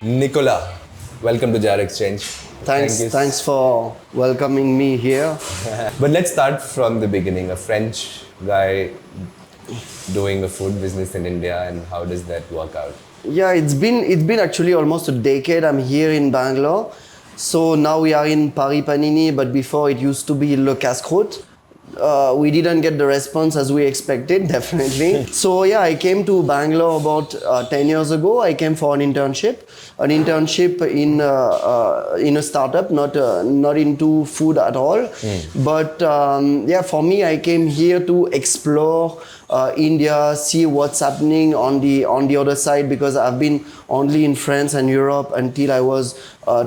Nicolas, welcome to JarXchange. Thanks for welcoming me here. But let's start from the beginning. A French guy doing a food business in India, and how does that work out? Yeah, it's been actually almost a decade. I'm here in Bangalore. So now we are in Paris Panini, but before it used to be Le Casse Croûte. We didn't get the response as we expected, definitely. So yeah, I came to Bangalore about 10 years ago. I came for an internship in a startup, not into food at all. But yeah, for me, I came here to explore India, see what's happening on the other side, because I've been only in France and Europe until I was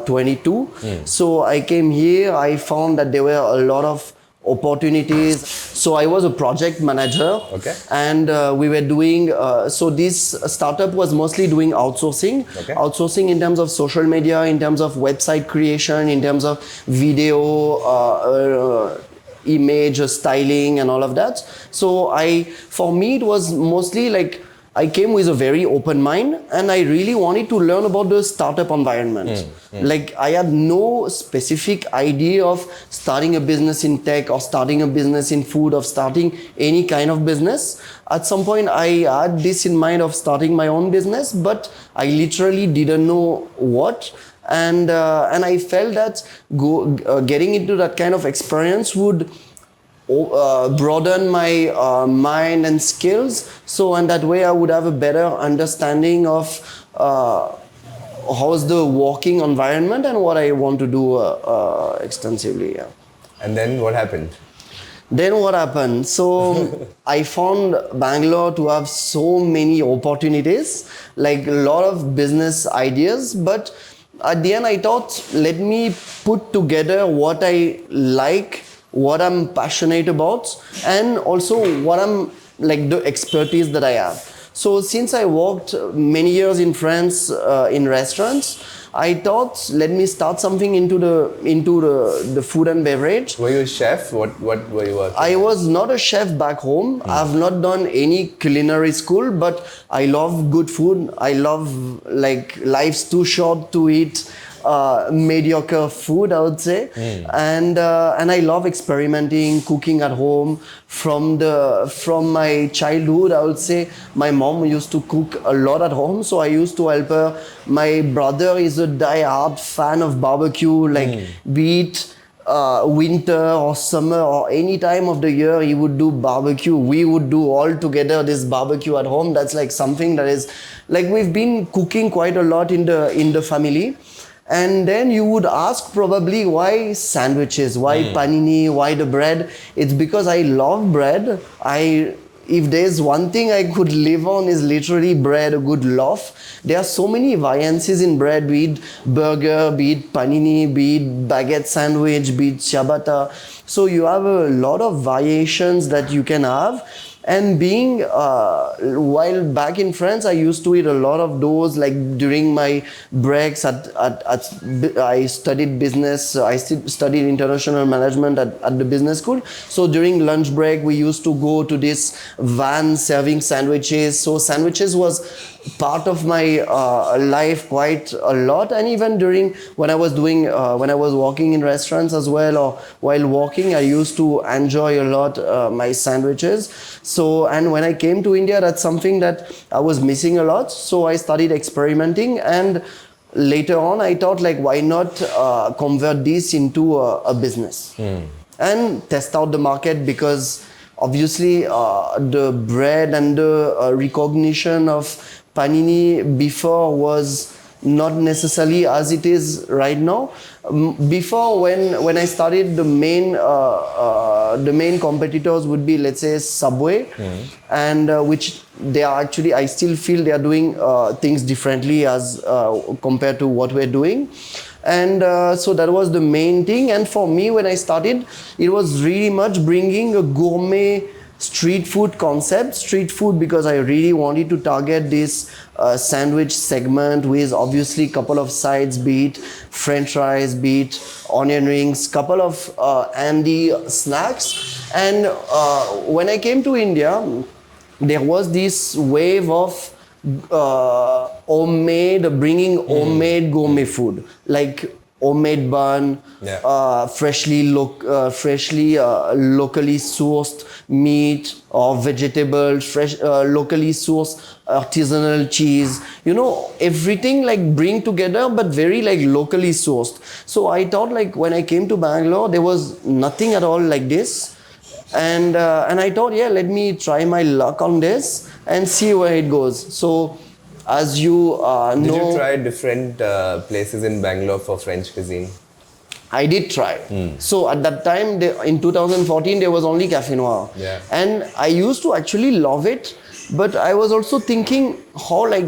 22. So I came here. I found that there were a lot of opportunities. So I was a project manager, and we were doing, so this startup was mostly doing outsourcing, outsourcing in terms of social media, in terms of website creation, in terms of video, image styling and all of that. So for me, it was mostly like, I came with a very open mind, and I really wanted to learn about the startup environment. Like, I had no specific idea of starting a business in tech or starting a business in food or starting any kind of business. At some point, I had this in mind of starting my own business, but I literally didn't know what. And I felt that getting into that kind of experience would broaden my mind and skills, so and that way I would have a better understanding of how's the working environment and what I want to do extensively. Yeah. And then what happened? So I found Bangalore to have so many opportunities, like a lot of business ideas, but at the end I thought, let me put together what I like, what I'm passionate about, and also what I'm like, the expertise that I have. So since I worked many years in France in restaurants, I thought, let me start something into the food and beverage. Were you a chef? What were you working? I was not a chef back home. I've not done any culinary school, but I love good food. I love, like, life's too short to eat mediocre food, I would say. And I love experimenting, cooking at home. From my childhood, I would say my mom used to cook a lot at home, so I used to help her. My brother is a die-hard fan of barbecue, like be it winter or summer or any time of the year, he would do barbecue. We would do all together this barbecue at home. That's like something that is like, we've been cooking quite a lot in the family. And then you would ask probably, why sandwiches, why panini, why the bread? It's because I love bread. If there's one thing I could live on, is literally bread, a good loaf. There are so many variances in bread, be it burger, be it panini, be it baguette sandwich, be it ciabatta. So you have a lot of variations that you can have. And being, while back in France, I used to eat a lot of those, like during my breaks I studied business, I studied international management at the business school. So during lunch break, we used to go to this van serving sandwiches. So sandwiches was part of my life quite a lot. And even when I was working in restaurants as well, or while working, I used to enjoy a lot my sandwiches. So, and when I came to India, that's something that I was missing a lot. So I started experimenting, and later on I thought, like, why not convert this into a business and test out the market, because obviously the bread and the recognition of panini before was not necessarily as it is right now. Before, when I started, the main competitors would be, let's say, Subway, and which they are actually, I still feel they are doing things differently as compared to what we're doing. And so that was the main thing. And for me, when I started, it was really much bringing a gourmet street food concept. Street food, because I really wanted to target this sandwich segment with obviously couple of sides, be it french fries, be it onion rings, couple of handy snacks. And when I came to India, there was this wave of bringing homemade gourmet food, like homemade bun, freshly locally sourced meat or vegetables, locally sourced artisanal cheese. Everything like bring together, but very like locally sourced. So I thought like when I came to Bangalore, there was nothing at all like this, and I thought, yeah, let me try my luck on this and see where it goes. So as you Did you try different places in Bangalore for French cuisine? I did try. So at that time, in 2014, there was only Café Noir. Yeah. And I used to actually love it, but I was also thinking how like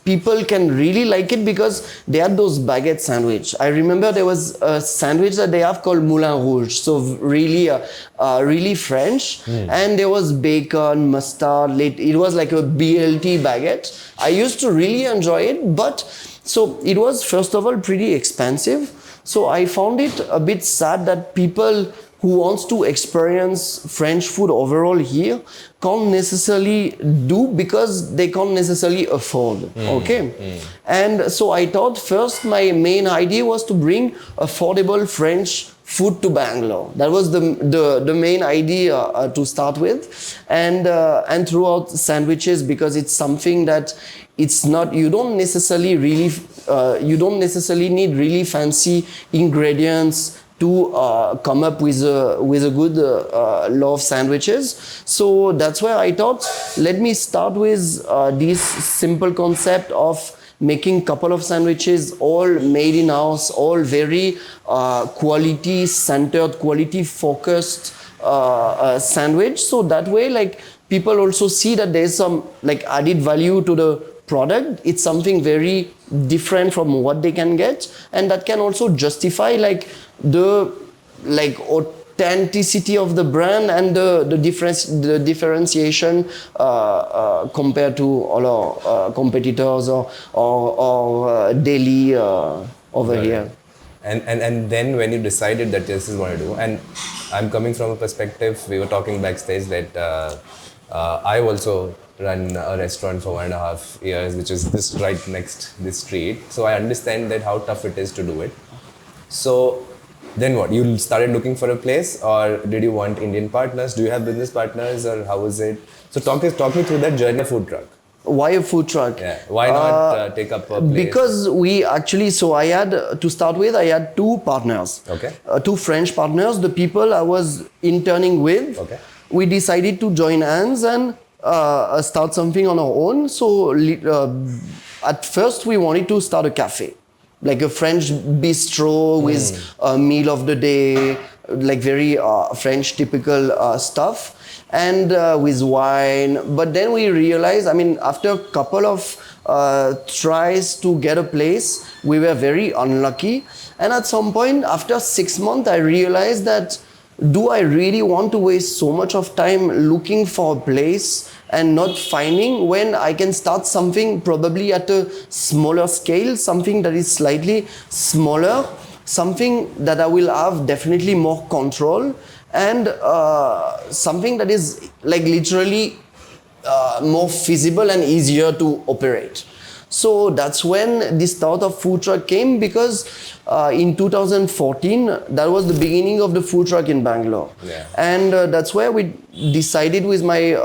people can really like it because they had those baguette sandwich. I remember there was a sandwich that they have called Moulin Rouge, so really French. And there was bacon, mustard. It was like a BLT baguette. I used to really enjoy it, but so it was first of all pretty expensive. So I found it a bit sad that people who wants to experience French food overall here can't necessarily do because they can't necessarily afford. And so I thought first my main idea was to bring affordable French food to Bangalore. That was the main idea to start with, and throughout sandwiches, because it's something that it's not, you don't necessarily need really fancy ingredients to come up with a good love sandwiches. So that's why I thought, let me start with this simple concept of making couple of sandwiches, all made in house, all very quality centered, quality focused sandwich. So that way, like, people also see that there's some like added value to the product. It's something very different from what they can get, and that can also justify like the like authenticity of the brand and the differentiation compared to all our competitors or daily over here. And then when you decided that this is what I do, and I'm coming from a perspective, we were talking backstage that I also run a restaurant for 1.5 years, which is this right next this street. So I understand that how tough it is to do it. So then what? You started looking for a place, or did you want Indian partners? Do you have business partners, or how was it? So talk me through that journey of food truck. Why a food truck? Yeah. Why not take up a place? Because we actually, so I had, to start with, I had two partners. Okay. Two French partners, the people I was interning with. Okay. We decided to join hands and start something on our own. So at first we wanted to start a cafe, like a French bistro with a meal of the day, like very French typical stuff, and with wine. But then we realized, I mean, after a couple of tries to get a place, we were very unlucky. And at some point, after 6 months, I realized that, do I really want to waste so much of time looking for a place and not finding, when I can start something probably at a smaller scale, something that is slightly smaller, something that I will have definitely more control, and something that is like literally more feasible and easier to operate. So that's when this thought of food truck came, because in 2014, that was the beginning of the food truck in Bangalore. Yeah. And that's where we decided with my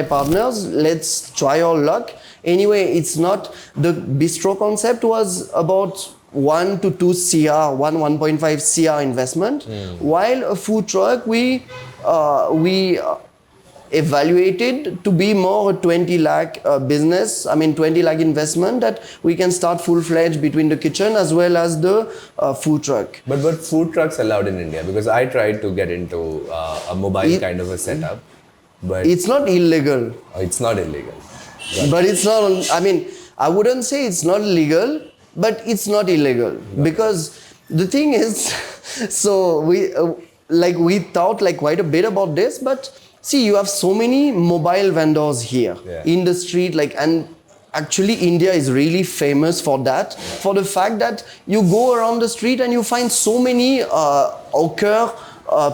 partners, let's try our luck. Anyway, it's not, the bistro concept was about 1 to 2 CR, 1.5 CR investment, while a food truck we evaluated to be more a 20 lakh business, 20 lakh investment that we can start full-fledged between the kitchen as well as the food truck. But food trucks allowed in India? Because I tried to get into a mobile kind of a setup, but it's not illegal. It's not illegal. But it's not, I wouldn't say it's not legal, but it's not illegal. Because the thing is, so we thought like quite a bit about this, but see, you have so many mobile vendors here in the street, and actually India is really famous for that, for the fact that you go around the street and you find so many hawker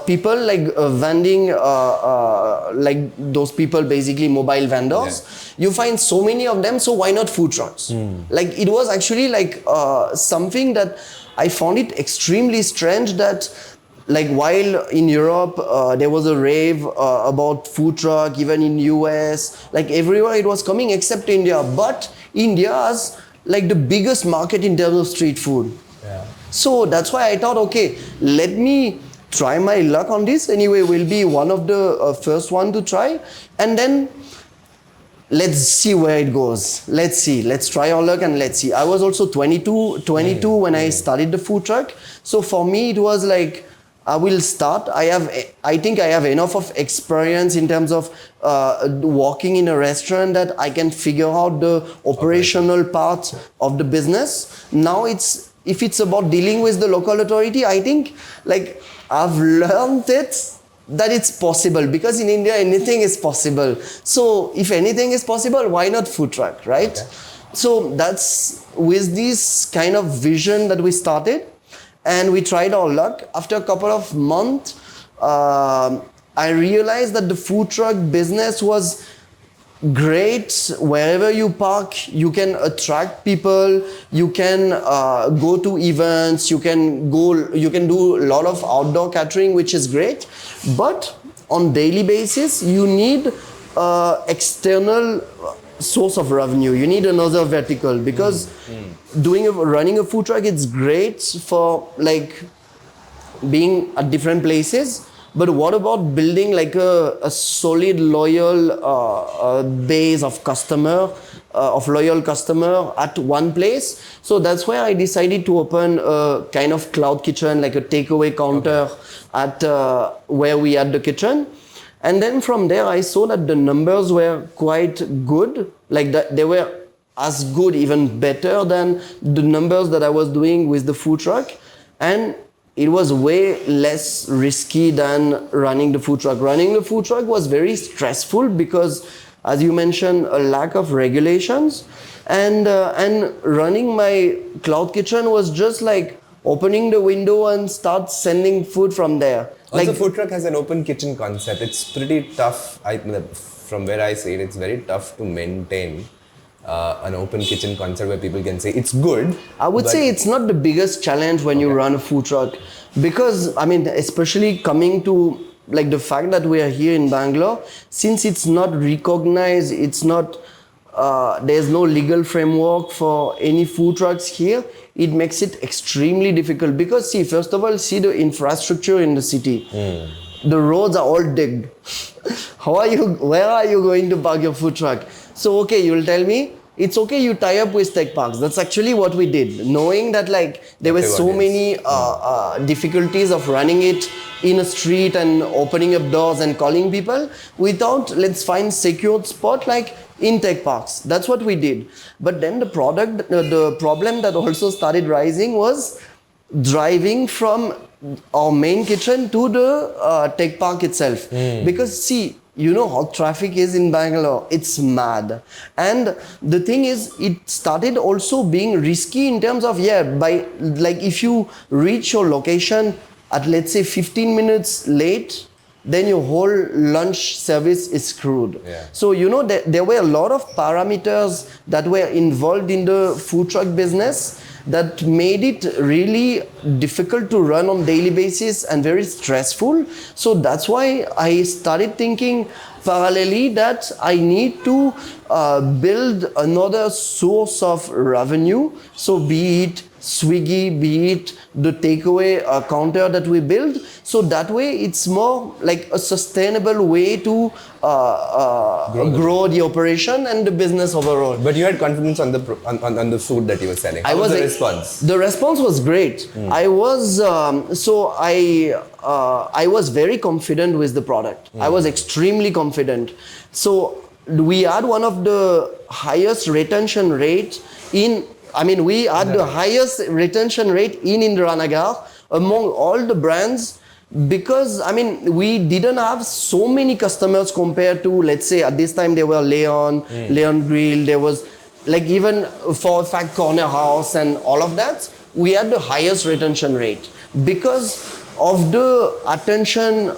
people like vending, like those people basically mobile vendors. You find so many of them, so why not food trucks? Like it was actually like something that I found it extremely strange that like while in Europe there was a rave about food truck, even in US, like everywhere it was coming except India. But India has like the biggest market in terms of street food. So that's why I thought, okay, let me try my luck on this. Anyway, we'll be one of the first one to try, and then let's see where it goes. Let's see. Let's try our luck and let's see. I was also 22 when I started the food truck. So for me, it was like, I will start. I think I have enough of experience in terms of working in a restaurant that I can figure out the operational part of the business. Now if it's about dealing with the local authority, I think like I've learned it that it's possible, because in India anything is possible. So if anything is possible, why not food truck, right? So that's with this kind of vision that we started, and we tried our luck. After a couple of months, I realized that the food truck business was great. Wherever you park, you can attract people, you can go to events, you can do a lot of outdoor catering, which is great. But on daily basis, you need external source of revenue. You need another vertical, because running a food truck, it's great for like being at different places. But what about building like a solid, loyal base of loyal customer at one place? So that's why I decided to open a kind of cloud kitchen, like a takeaway counter at where we had the kitchen. And then from there, I saw that the numbers were quite good, like that they were as good, even better than the numbers that I was doing with the food truck. And it was way less risky than running the food truck. Running the food truck was very stressful because, as you mentioned, a lack of regulations. And running my cloud kitchen was just like opening the window and start sending food from there. Also, food truck has an open kitchen concept. It's pretty tough. From where I see it, it's very tough to maintain an open kitchen concept where people can say it's good. I would say it's not the biggest challenge when you run a food truck, because I mean, especially coming to like the fact that we are here in Bangalore, since it's not recognized, it's not there's no legal framework for any food trucks here. It makes it extremely difficult, because see, first of all, see the infrastructure in the city. The roads are all digged. Where are you going to park your food truck? So okay, you'll tell me, it's okay, you tie up with tech parks. That's actually what we did, knowing that like there were so many difficulties of running it in a street and opening up doors and calling people. We thought, let's find secured spot like in tech parks. That's what we did. But then the problem that also started rising was driving from our main kitchen to the tech park itself. Because see, you know how traffic is in Bangalore. It's mad. And the thing is, it started also being risky in terms of, if you reach your location at, let's say, 15 minutes late, then your whole lunch service is screwed. So, you know, there were a lot of parameters that were involved in the food truck business that made it really difficult to run on daily basis and very stressful. So that's why I started thinking parallelly that I need to build another source of revenue. So be it Swiggy, be it the takeaway counter that we build. So that way it's more like a sustainable way to grow the operation and the business overall. But you had confidence on the food that you were selling. How was the response? The response was great. I was I was very confident with the product. I was extremely confident. So we had one of the highest retention rate we had the highest retention rate in Indiranagar among all the brands, because we didn't have so many customers compared to, let's say, at this time there were Leon Grill, there was like even for a fact Corner House and all of that. We had the highest retention rate because of the attention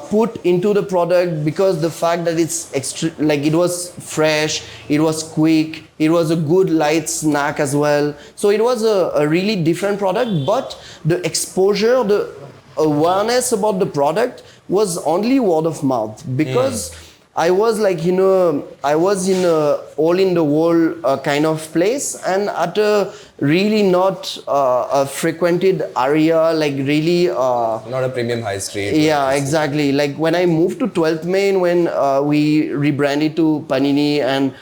put into the product, because the fact that it's like it was fresh, it was quick, it was a good light snack as well. So it was a really different product, but the exposure, the awareness about the product was only word of mouth, because I was like, you know, I was in a all in the wall kind of place, and at a really not a frequented area, like really Not a premium high street. yeah, exactly. Like when I moved to 12th Main, when we rebranded to Panini and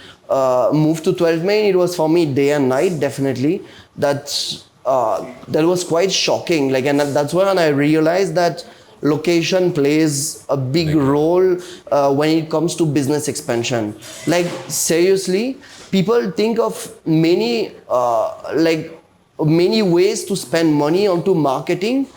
moved to 12th Main, it was for me day and night, definitely. That was quite shocking. Like, and that's when I realized that location plays a big role when it comes to business expansion. Like seriously, people think of many many ways to spend money onto marketing,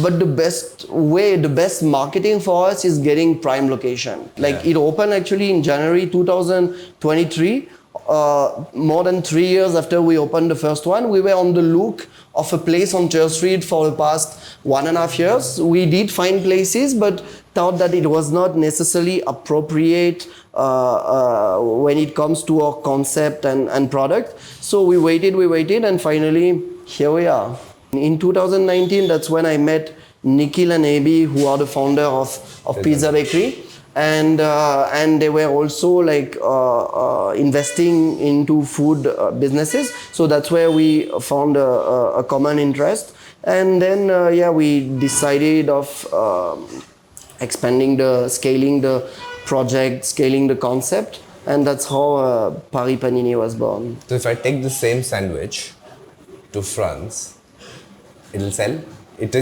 but the best marketing for us is getting prime location. Like it opened actually in January 2023. More than 3 years after we opened the first one, we were on the look of a place on Church Street for the past 1.5 years. We did find places, but thought that it was not necessarily appropriate when it comes to our concept and product. So we waited, and finally here we are. In 2019, that's when I met Nikhil and Abi, who are the founder of Pizza Bakery. And they were also like investing into food businesses, so that's where we found a common interest. And then we decided of scaling the project, scaling the concept, and that's how Paris Panini was born. So if I take the same sandwich to France, it'll sell? It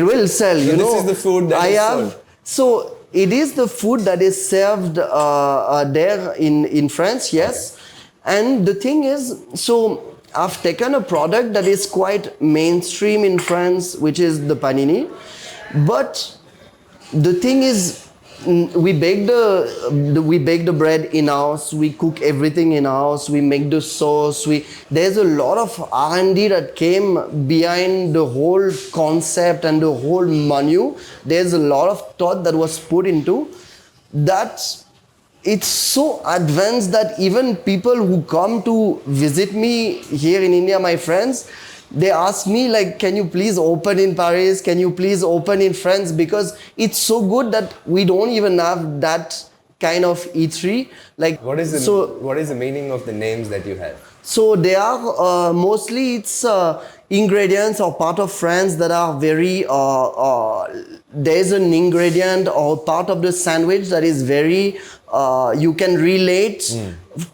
will sell, you know. This is the food that is sold. So it is the food that is served there in France, yes. And the thing is, so I've taken a product that is quite mainstream in France, which is the panini. But the thing is, we bake the bread in-house, we cook everything in-house, we make the sauce, there's a lot of R&D that came behind the whole concept and the whole menu. There's a lot of thought that was put into that. It's so advanced that even people who come to visit me here in India, my friends, they ask me like, can you please open in Paris? Can you please open in France? Because it's so good that we don't even have that kind of eatery. Like, what is the meaning of the names that you have? So they are mostly it's ingredients or part of France that are very, there's an ingredient or part of the sandwich that is very, you can relate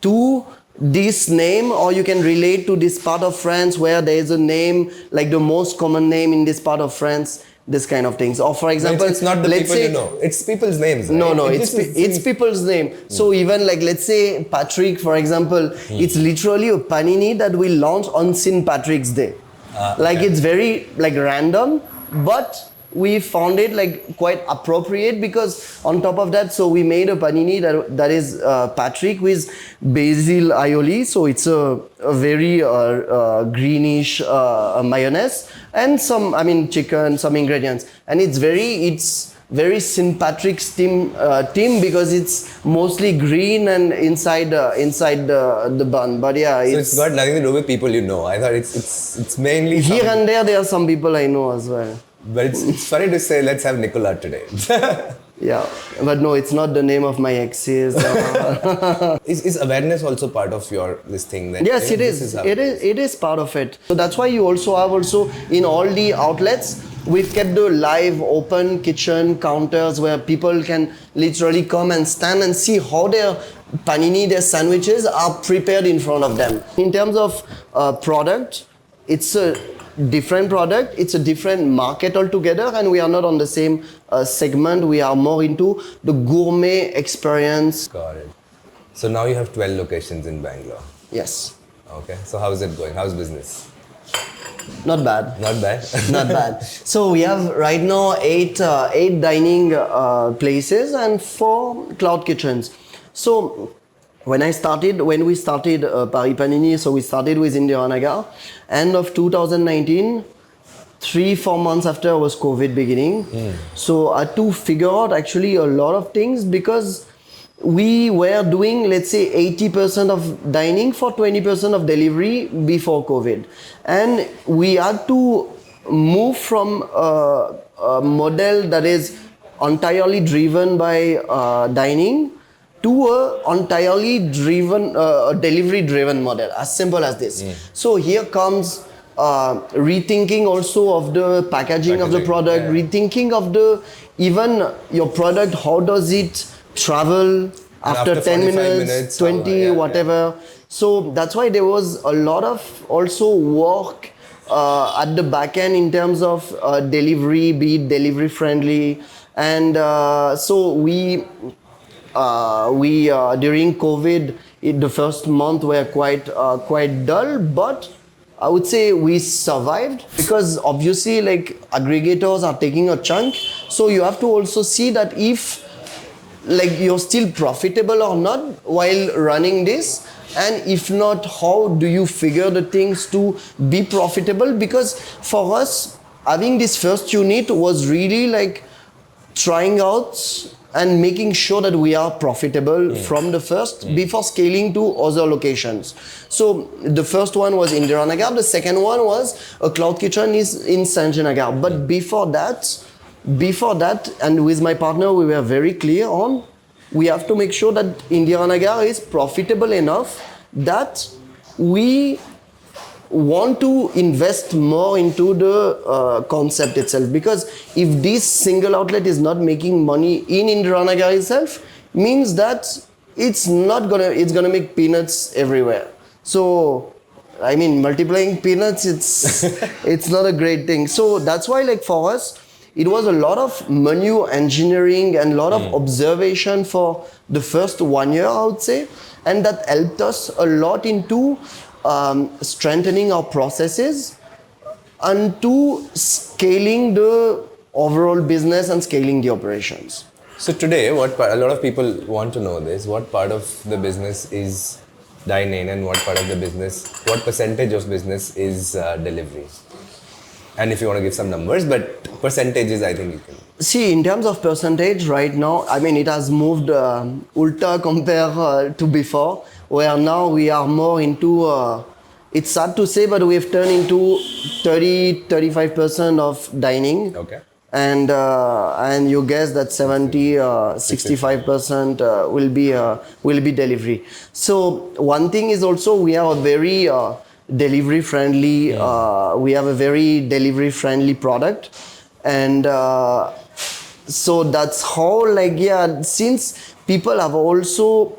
to this name, or you can relate to this part of France where there is a name, like the most common name in this part of France, this kind of things. Or for example, it's not the people you know, it's people's names, right? No, it's people's name. So even like, let's say Patrick, for example, it's literally a panini that we launch on St. Patrick's Day. Like it's very like random, but we found it like quite appropriate, because on top of that, so we made a panini that is Patrick with basil aioli, so it's a very greenish mayonnaise and some, chicken, some ingredients, and it's very St. Patrick's theme because it's mostly green and inside the bun. But yeah, so it's got nothing to do with people you know. I thought it's mainly here and there are some people I know as well. But it's funny to say, let's have Nicolas today. Yeah, but no, it's not the name of my exes. Is awareness also part of this thing? That, yes, it is. It is part of it. So that's why you also have in all the outlets, we've kept the live open kitchen counters where people can literally come and stand and see how their panini, their sandwiches are prepared in front of them. In terms of product, it's a different product, it's a different market altogether, and we are not on the same segment. We are more into the gourmet experience. Got it. So now you have 12 locations in Bangalore. Yes. Okay. So how is it going? How's business? Not bad. Not bad? Not bad. So we have right now eight dining places and 4 cloud kitchens. So when we started Paris Panini, so we started with India Nagar, end of 2019, 3-4 months after was COVID beginning. So I had to figure out actually a lot of things because we were doing, let's say, 80% of dining for 20% of delivery before COVID. And we had to move from a model that is entirely driven by dining to a entirely driven, delivery driven model, as simple as this. So here comes rethinking also of the packaging of the product, rethinking of the even your product, how does it travel after 10 minutes, 20, whatever. So that's why there was a lot of also work at the back end in terms of delivery, be it delivery friendly. And so we during COVID, the first month were quite dull, but I would say we survived because obviously like aggregators are taking a chunk. So you have to also see that if like you're still profitable or not while running this, and if not, how do you figure the things to be profitable? Because for us, having this first unit was really like trying out and making sure that we are profitable from the first before scaling to other locations. So the first one was in Indiranagar, the second one was a cloud kitchen is in Sanjanagar. But before that, and with my partner, we were very clear on, we have to make sure that Indiranagar is profitable enough that we want to invest more into the concept itself, because if this single outlet is not making money in Indiranagar itself, means that it's gonna make peanuts everywhere. So I mean, multiplying peanuts, it's not a great thing. So that's why like for us it was a lot of menu engineering and a lot of observation for the first 1 year, I would say, and that helped us a lot into strengthening our processes and to scaling the overall business and scaling the operations. So today, a lot of people want to know this, what part of the business is dine-in and what percentage of business is delivery? And if you want to give some numbers, but percentages, I think you can. See, in terms of percentage right now, I mean, it has moved ultra compared to before, where now we are more into, it's sad to say, but we've turned into 30-35% of dining. Okay. And you guess that 65% will be delivery. So one thing is also we are a very delivery friendly. We have a very delivery friendly product, and so that's how since people have also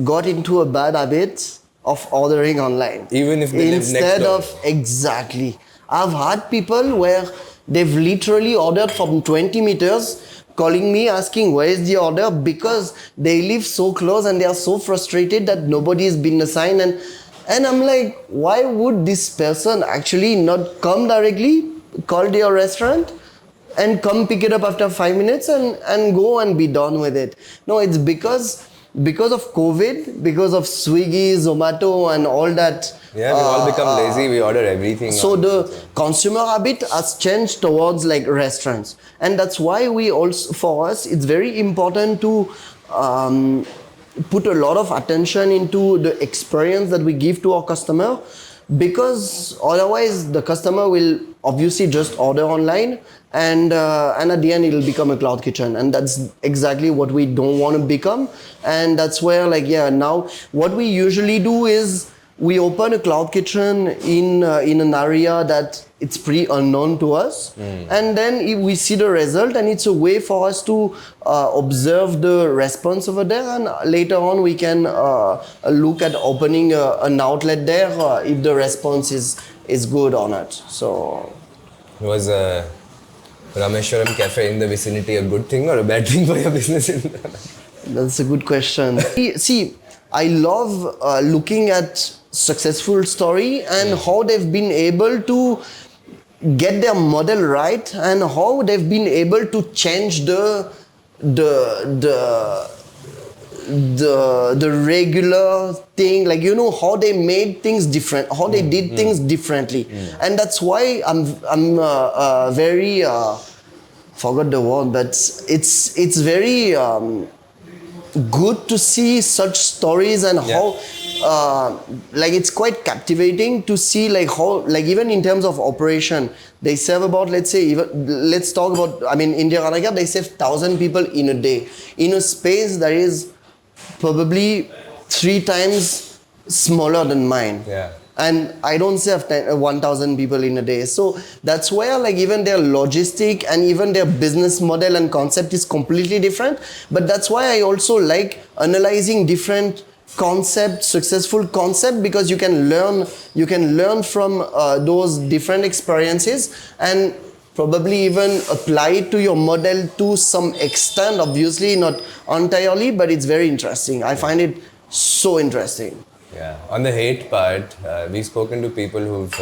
got into a bad habit of ordering online, even if they live next door. Exactly. I've had people where they've literally ordered from 20 meters, calling me asking where is the order, because they live so close and they are so frustrated that nobody has been assigned. And I'm like, why would this person actually not come directly, call their restaurant and come pick it up after 5 minutes and go and be done with it? No, it's because of COVID, because of Swiggy, Zomato and all that. Yeah, we all become lazy, we order everything. So the consumer habit has changed towards like restaurants. And that's why for us, it's very important to put a lot of attention into the experience that we give to our customer, because otherwise the customer will obviously just order online and at the end it'll become a cloud kitchen, and that's exactly what we don't want to become. And that's where now what we usually do is we open a cloud kitchen in an area that it's pretty unknown to us, and then if we see the result, and it's a way for us to observe the response over there, and later on we can look at opening an outlet there if the response is good or not. So was Rameshwaram Cafe in the vicinity a good thing or a bad thing for your business? That's a good question. See, I love looking at successful story and how they've been able to get their model right, and how they've been able to change the the regular thing, like how they made things different, how they did things differently, and that's why I'm very forgot the word, but it's very good to see such stories, and how like it's quite captivating to see like how, like even in terms of operation, they serve about, let's talk about, I mean, India Ranaka, they serve 1,000 people in a day in a space that is probably 3 times smaller than mine. Yeah. And I don't serve 1,000 people in a day. So that's where like even their logistic and even their business model and concept is completely different. But that's why I also like analyzing different concept, successful concept, because you can learn from those different experiences and probably even apply it to your model to some extent, obviously not entirely, but it's very interesting. I find it so interesting. Yeah. On the hate part, we've spoken to people who've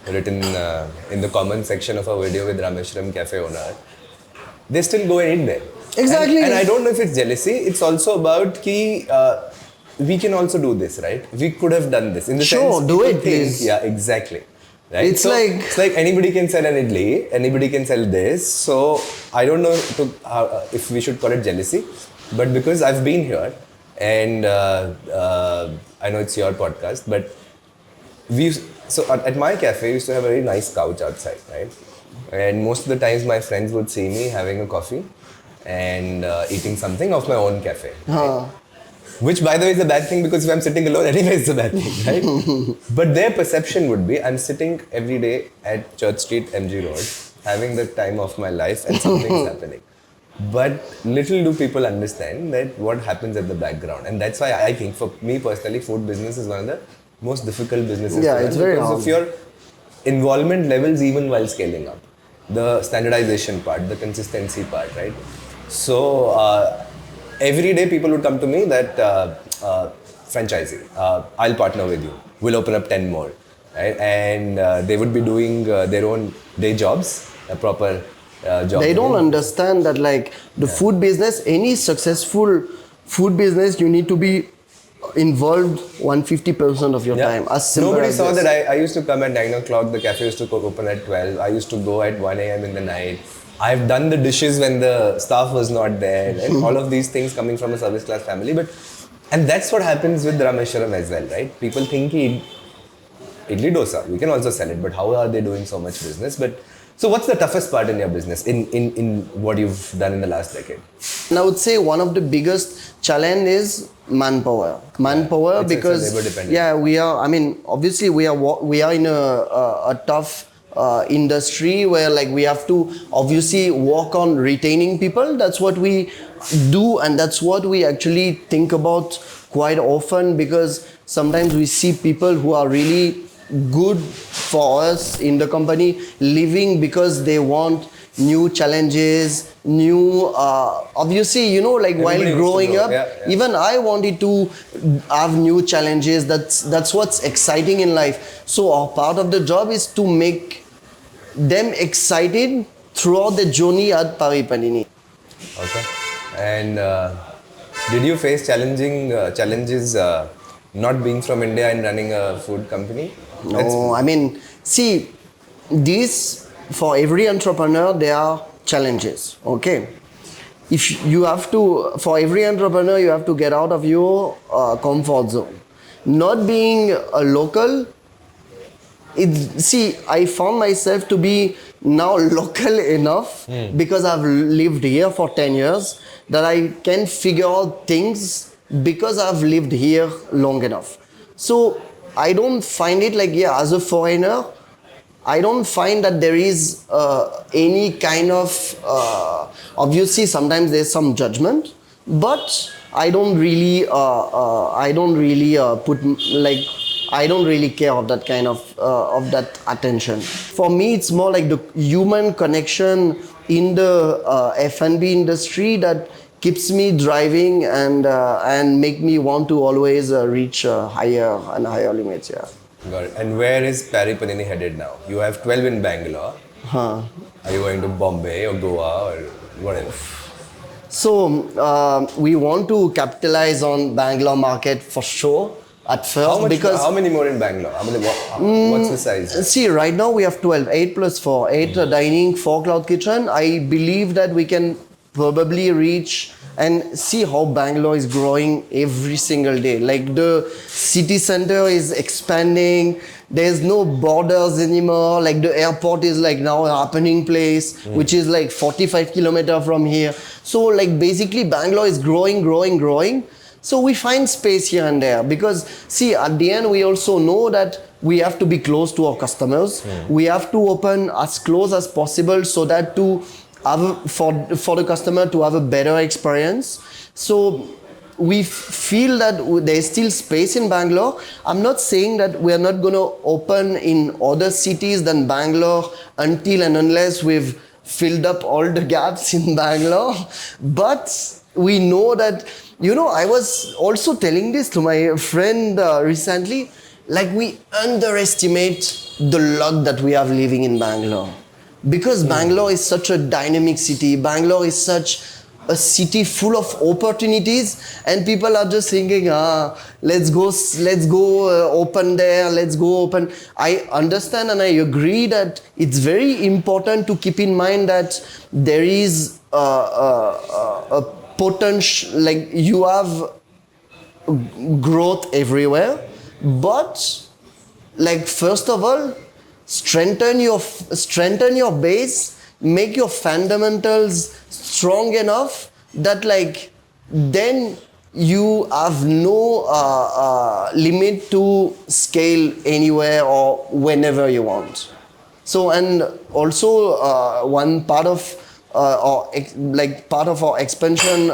written in the comment section of our video with Rameshwaram Cafe owner. They still go and eat there. Exactly. And I don't know if it's jealousy. It's also about ki we can also do this, right? We could have done this. In the sense, do it, think, please. Yeah, exactly. Right? It's like anybody can sell an idli, anybody can sell this. So I don't know if we should call it jealousy, but because I've been here. And I know it's your podcast, but at my cafe, we used to have a very nice couch outside, right? And most of the times my friends would see me having a coffee and eating something of my own cafe. Right? Which, by the way, is a bad thing, because if I'm sitting alone, anyway, it's a bad thing, right? But their perception would be, I'm sitting every day at Church Street, MG Road, having the time of my life, and something's happening. But little do people understand that what happens at the background, and that's why I think, for me personally, food business is one of the most difficult businesses. Yeah, it's very hard. Because of your involvement levels, even while scaling up, the standardization part, the consistency part, right? So every day people would come to me that franchisee, I'll partner with you. We'll open up 10 more, right? And they would be doing their own day jobs, a proper. They don't understand that like the food business, any successful food business, you need to be involved 150% of your time. As simple Nobody as saw this. that I used to come at 9 o'clock, the cafe used to open at 12, I used to go at 1 a.m. in the night. I've done the dishes when the staff was not there, and all of these things coming from a service class family. And that's what happens with Rameshwaram as well, right? People think idli dosa, we can also sell it, but how are they doing so much business? So what's the toughest part in your business, in what you've done in the last decade? And I would say one of the biggest challenge is manpower. Manpower, because it's labor dependent. Yeah, we are. I mean, obviously we are in a tough industry where like we have to obviously work on retaining people. That's what we do, and that's what we actually think about quite often, because sometimes we see people who are really good for us in the company leaving because they want new challenges, new obviously like Everybody while growing up, even I wanted to have new challenges. That's what's exciting in life. So our part of the job is to make them excited throughout the journey at Paris Panini. Okay. And did you face challenges not being from India and running a food company? No, I mean, see, these, for every entrepreneur, there are challenges, okay? If you have to, for every entrepreneur, you have to get out of your comfort zone. Not being a local, I found myself to be now local enough because I've lived here for 10 years that I can figure out things because I've lived here long enough. So I don't find it like, as a foreigner, I don't find that there is any kind of, obviously sometimes there's some judgment, but I don't really care of that kind of that attention. For me, it's more like the human connection in the F&B industry that keeps me driving and make me want to always reach higher and higher limits. Yeah. Got it. And where is Paris Panini headed now? You have 12 in Bangalore. Are you going to Bombay or Goa or what else? So we want to capitalize on Bangalore market for sure at first because how many more in Bangalore? What's the size? see, right now we have 12, 8 plus 4, 8 dining, 4 cloud kitchen. I believe that we can probably reach and see how Bangalore is growing every single day. Like the city center is expanding. There's no borders anymore. Like the airport is like now a happening place, which is like 45 kilometers from here. So like basically Bangalore is growing. So we find space here and there because see, at the end we also know that we have to be close to our customers. We have to open as close as possible so that to have for the customer to have a better experience. So we feel that there's still space in Bangalore. I'm not saying that we're not going to open in other cities than Bangalore until and unless we've filled up all the gaps in Bangalore. But we know that, you know, I was also telling this to my friend recently, like we underestimate the luck that we have living in Bangalore. Because Bangalore is such a dynamic city, Bangalore is such a city full of opportunities, and people are just thinking, let's go open there, let's go open. I understand and I agree that it's very important to keep in mind that there is a potential, like you have growth everywhere, but like first of all, strengthen your base, make your fundamentals strong enough that like then you have no limit to scale anywhere or whenever you want. So and also one part of part of our expansion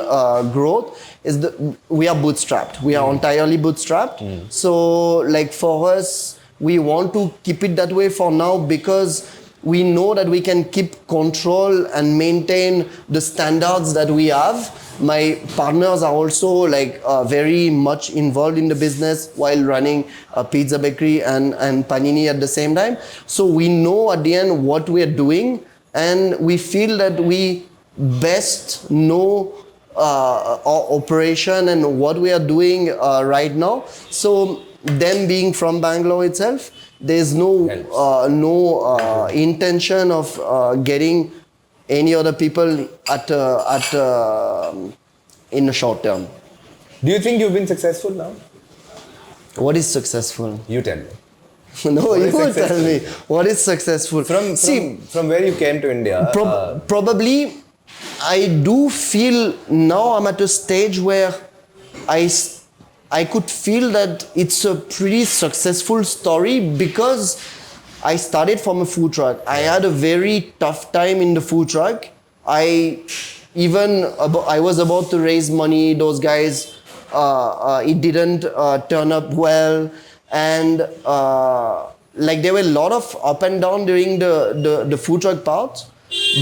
growth is that we are bootstrapped. We are entirely bootstrapped. So like for us, we want to keep it that way for now because we know that we can keep control and maintain the standards that we have. My partners are also like very much involved in the business while running a pizza bakery and Panini at the same time. So we know at the end what we are doing, and we feel that we best know our operation and what we are doing right now. So them being from Bangalore itself, there's no intention of getting any other people in the short term. Do you think you've been successful now? What is successful? You tell me. No, you tell me. What is successful? From where you came to India? Probably, I do feel now I'm at a stage where I could feel that it's a pretty successful story because I started from a food truck. I had a very tough time in the food truck. I was about to raise money. Those guys, it didn't turn up well, and like there were a lot of up and down during the food truck part.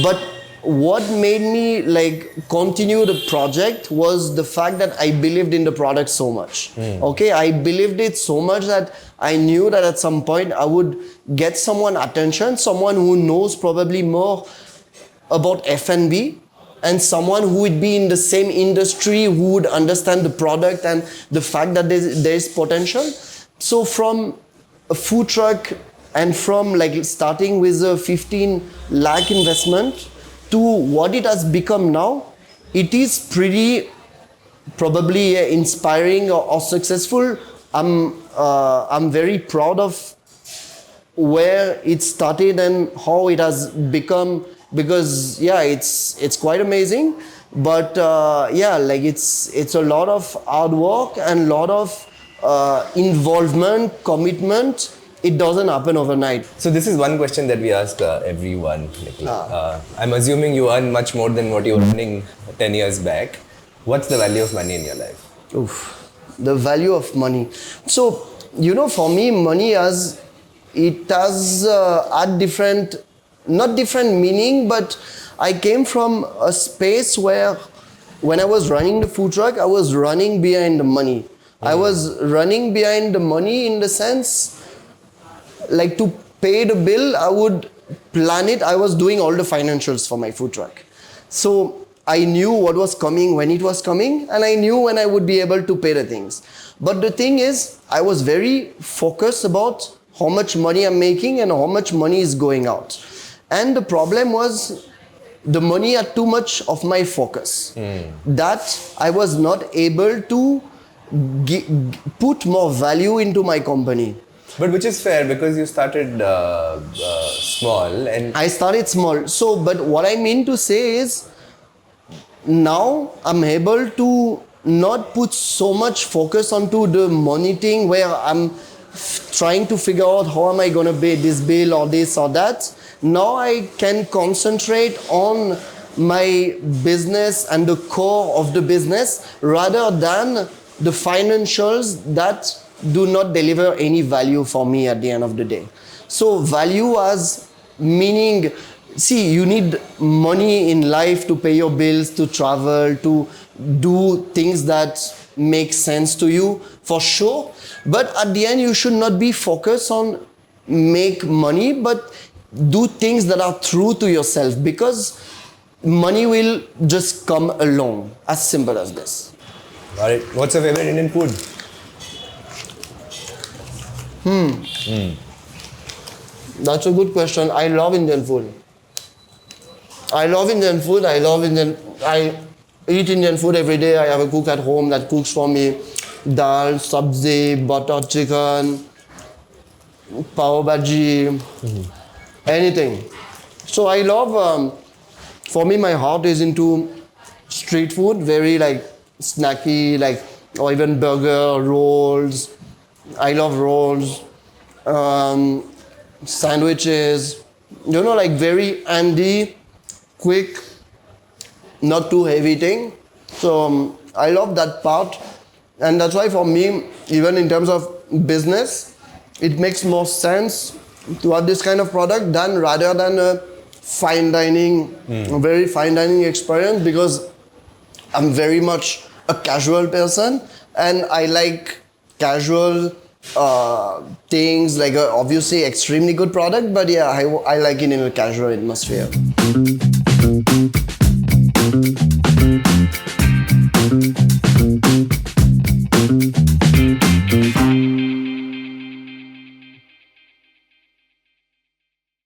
But what made me like continue the project was the fact that I believed in the product so much. Okay, I believed it so much that I knew that at some point I would get someone attention, someone who knows probably more about F&B, and someone who would be in the same industry, who would understand the product and the fact that there's potential. So from a food truck and from like starting with a 15 lakh investment to what it has become now, it is pretty probably inspiring or successful. I'm very proud of where it started and how it has become, because yeah, it's quite amazing. But yeah, like it's a lot of hard work and lot of involvement, commitment. It doesn't happen overnight. So this is one question that we ask everyone, Nicolas. I'm assuming you earn much more than what you were earning 10 years back. What's the value of money in your life? Oof, the value of money. So, you know, for me, money has had different, not different meaning, but I came from a space where when I was running the food truck, I was running behind the money. I was running behind the money in the sense, like to pay the bill, I would plan it. I was doing all the financials for my food truck. So I knew what was coming when it was coming, and I knew when I would be able to pay the things. But the thing is, I was very focused about how much money I'm making and how much money is going out. And the problem was the money had too much of my focus. That I was not able to put more value into my company. But which is fair because you started small and I started small. So, but what I mean to say is, now I'm able to not put so much focus onto the money thing where I'm trying to figure out how am I going to pay this bill or this or that. Now I can concentrate on my business and the core of the business rather than the financials that do not deliver any value for me at the end of the day. So value as meaning, see, you need money in life to pay your bills, to travel, to do things that make sense to you, for sure. But at the end, you should not be focused on make money, but do things that are true to yourself, because money will just come along, as simple as this. All right. What's your favorite Indian food? That's a good question. I love Indian food. I eat Indian food every day. I have a cook at home that cooks for me. Dal, sabzi, butter chicken, pav bhaji, anything. So I love, for me, my heart is into street food, very like snacky, like, or even burger, rolls. I love rolls, sandwiches, you know, like very handy, quick, not too heavy thing. So I love that part. And that's why for me, even in terms of business, it makes more sense to have this kind of product rather than a fine dining, a very fine dining experience, because I'm very much a casual person and I like casual things, like obviously extremely good product, but yeah, I like it in a casual atmosphere.